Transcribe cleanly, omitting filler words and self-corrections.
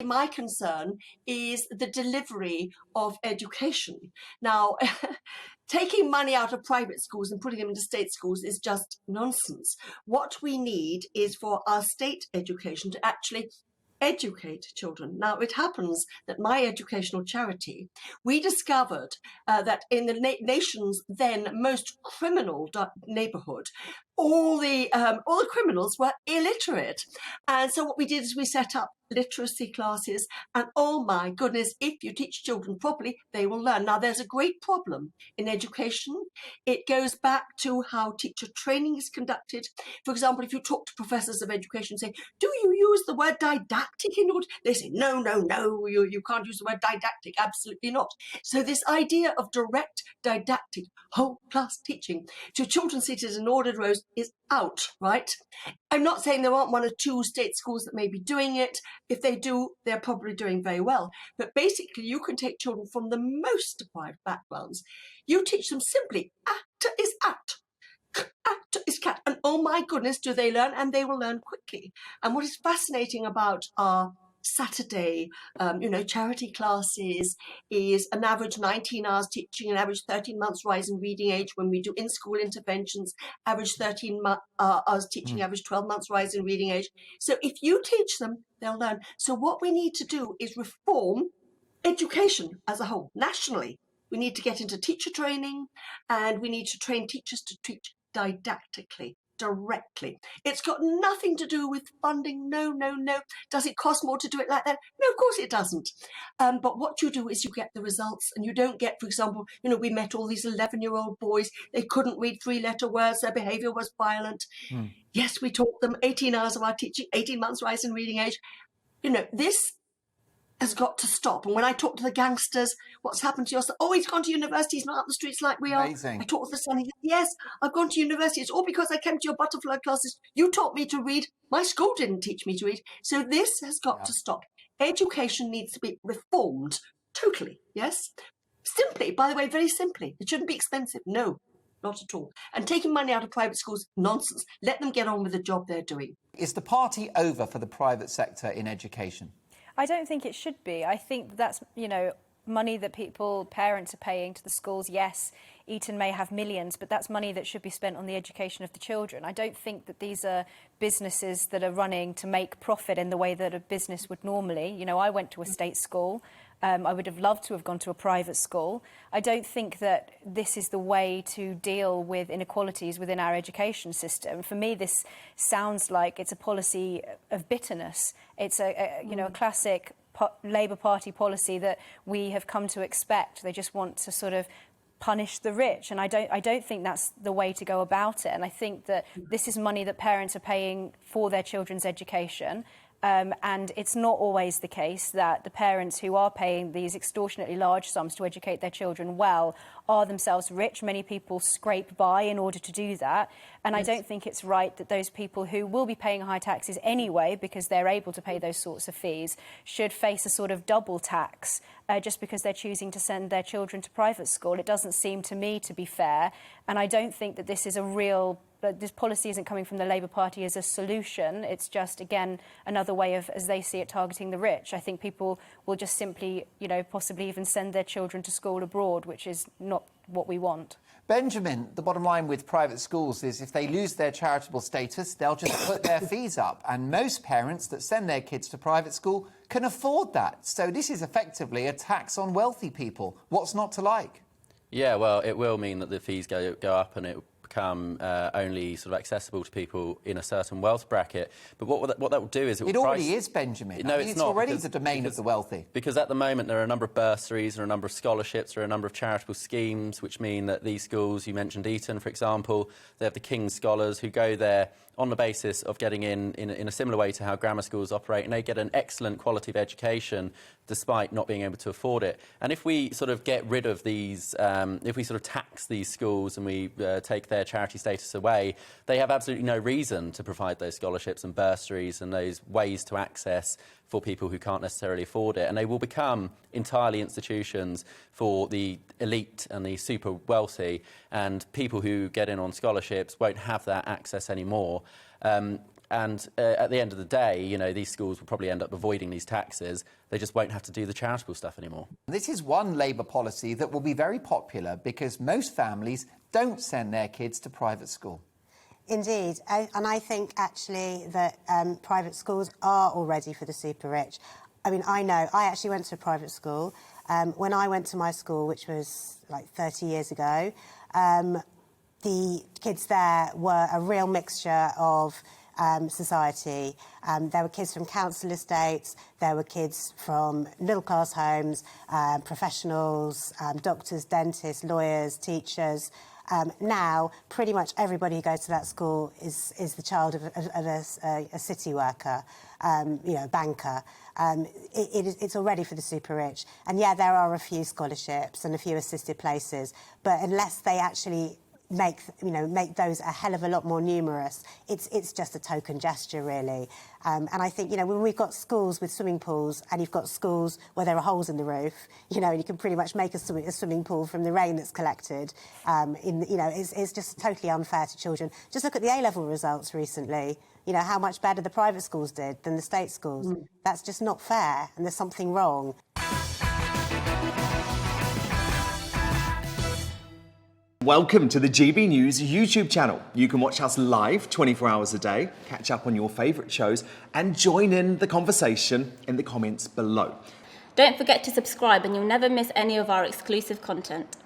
My concern is the delivery of education. Now, taking money out of private schools and putting them into state schools is just nonsense. What we need is for our state education to actually educate children. Now, it happens that my educational charity, we discovered that in the nation's then most criminal neighborhood, all the criminals were illiterate. And so what we did is we set up literacy classes, and oh my goodness, if you teach children properly, they will learn. Now, there's a great problem in education. It goes back to how teacher training is conducted. For example, if you talk to professors of education, say, do you use the word didactic in order? They say, no, you can't use the word didactic, absolutely not. So this idea of direct didactic whole class teaching to children seated in ordered rows is out, right? I'm not saying there aren't one or two state schools that may be doing it. If they do, they're probably doing very well. But basically, you can take children from the most deprived backgrounds. You teach them simply, act is act. Act is cat. And oh my goodness, do they learn? And they will learn quickly. And what is fascinating about our Saturday, charity classes is an average 19 hours teaching, an average 13 months rise in reading age. When we do in-school interventions, average 13 hours teaching, average 12 months rise in reading age. So if you teach them, they'll learn. So what we need to do is reform education as a whole, nationally. We need to get into teacher training, and we need to train teachers to teach didactically, directly. It's got nothing to do with funding. No. Does it cost more to do it like that? No, of course it doesn't. But what you do is you get the results, and you don't get, for example, we met all these 11-year-old boys. They couldn't read 3-letter words. Their behavior was violent. Yes, we taught them 18 hours of our teaching, 18 months rise in reading age. This has got to stop. And when I talk to the gangsters, what's happened to your son? Oh, he's gone to university. He's not up the streets like we are. Amazing. I talk to the son. He says, yes, I've gone to university. It's all because I came to your butterfly classes. You taught me to read. My school didn't teach me to read. So this has got to stop. Education needs to be reformed totally. Yes. Simply, by the way, very simply. It shouldn't be expensive. No, not at all. And taking money out of private schools, nonsense. Let them get on with the job they're doing. Is the party over for the private sector in education? I don't think it should be. I think that's, money that parents are paying to the schools. Yes, Eton may have millions, but that's money that should be spent on the education of the children. I don't think that these are businesses that are running to make profit in the way that a business would normally. I went to a state school. I would have loved to have gone to a private school. I don't think that this is the way to deal with inequalities within our education system. For me, this sounds like it's a policy of bitterness. It's a classic Labour Party policy that we have come to expect. They just want to sort of punish the rich, and I don't think that's the way to go about it. And I think that this is money that parents are paying for their children's education. And it's not always the case that the parents who are paying these extortionately large sums to educate their children well are themselves rich. Many people scrape by in order to do that. And I don't think it's right that those people who will be paying high taxes anyway, because they're able to pay those sorts of fees, should face a sort of double tax just because they're choosing to send their children to private school. It doesn't seem to me to be fair. And I don't think that this is this policy isn't coming from the Labour Party as a solution. It's just, again, another way of, as they see it, targeting the rich. I think people will just simply, possibly even send their children to school abroad, which is not what we want. Benjamin, the bottom line with private schools is if they lose their charitable status, they'll just put their fees up. And most parents that send their kids to private school can afford that. So this is effectively a tax on wealthy people. What's not to like? Yeah, well, it will mean that the fees go up, and it become only sort of accessible to people in a certain wealth bracket. But what that will do is it already is, Benjamin. No, it's not, already the domain of the wealthy. Because at the moment there are a number of bursaries, there are a number of scholarships, there are a number of charitable schemes, which mean that these schools, you mentioned Eton, for example, they have the King's Scholars who go there on the basis of getting in a similar way to how grammar schools operate, and they get an excellent quality of education despite not being able to afford it. And if we sort of get rid of these, if we sort of tax these schools and we take their charity status away, they have absolutely no reason to provide those scholarships and bursaries and those ways to access for people who can't necessarily afford it. And they will become entirely institutions for the elite and the super wealthy, and people who get in on scholarships won't have that access anymore. And at the end of the day, you know, these schools will probably end up avoiding these taxes. They just won't have to do the charitable stuff anymore. This is one Labour policy that will be very popular because most families don't send their kids to private school. Indeed, and I think actually that private schools are already for the super rich. I mean, I know, I actually went to a private school. When I went to my school, which was like 30 years ago, the kids there were a real mixture of society. There were kids from council estates, there were kids from middle-class homes, professionals, doctors, dentists, lawyers, teachers. Now, pretty much everybody who goes to that school is the child of a city worker, you know, a banker. It's already for the super rich. And yeah, there are a few scholarships and a few assisted places, but unless they actually make those a hell of a lot more numerous, it's just a token gesture, really. And I think, you know, when we've got schools with swimming pools and you've got schools where there are holes in the roof, you know, and you can pretty much make a swimming pool from the rain that's collected, it's just totally unfair to children. Just look at the A-level results recently. You know, how much better the private schools did than the state schools. That's just not fair, and there's something wrong. Welcome to the GB News YouTube channel. You can watch us live 24 hours a day, catch up on your favourite shows, and join in the conversation in the comments below. Don't forget to subscribe and you'll never miss any of our exclusive content.